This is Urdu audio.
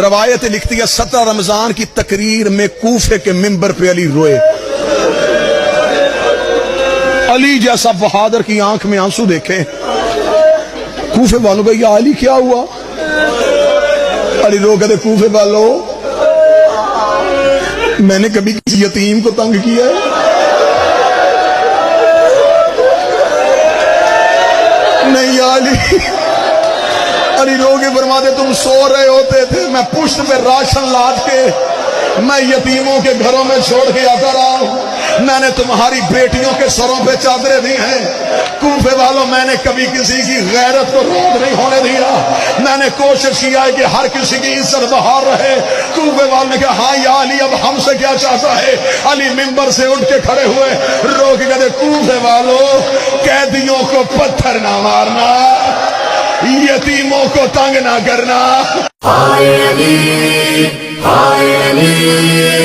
روایت لکھتی ہے 17 رمضان کی تقریر میں کوفے کے ممبر پہ علی روئے. علی جیسا بہادر کی آنکھ میں آنسو دیکھے. کوفے والوں کو یا علی کیا ہوا؟ علی رو کہتے کوفے والوں میں نے کبھی کسی یتیم کو تنگ کیا ہے؟ نہیں یا علی. علی رو کے فرماتے تم سو رہے ہوتے تھے، میں پشت پہ راشن لاد کے میں یتیموں کے گھروں میں چھوڑ کے آتا رہا ہوں. میں نے تمہاری بیٹیوں کے سروں پہ چادریں دی ہیں. کوفے والوں میں نے کبھی کسی کی غیرت کو رد نہیں ہونے دیا. میں نے کوشش کیا ہے کہ ہر کسی کی عزت بحال رہے. کوفے والوں نے کہا ہاں یا علی اب ہم سے کیا چاہتا ہے؟ علی ممبر سے اٹھ کے کھڑے ہوئے، رو کے کہتے کوفے والوں قیدیوں کو پتھر نہ مارنا، یتیموں کو تنگ نہ کرنا. ہائے علی، ہائے علی.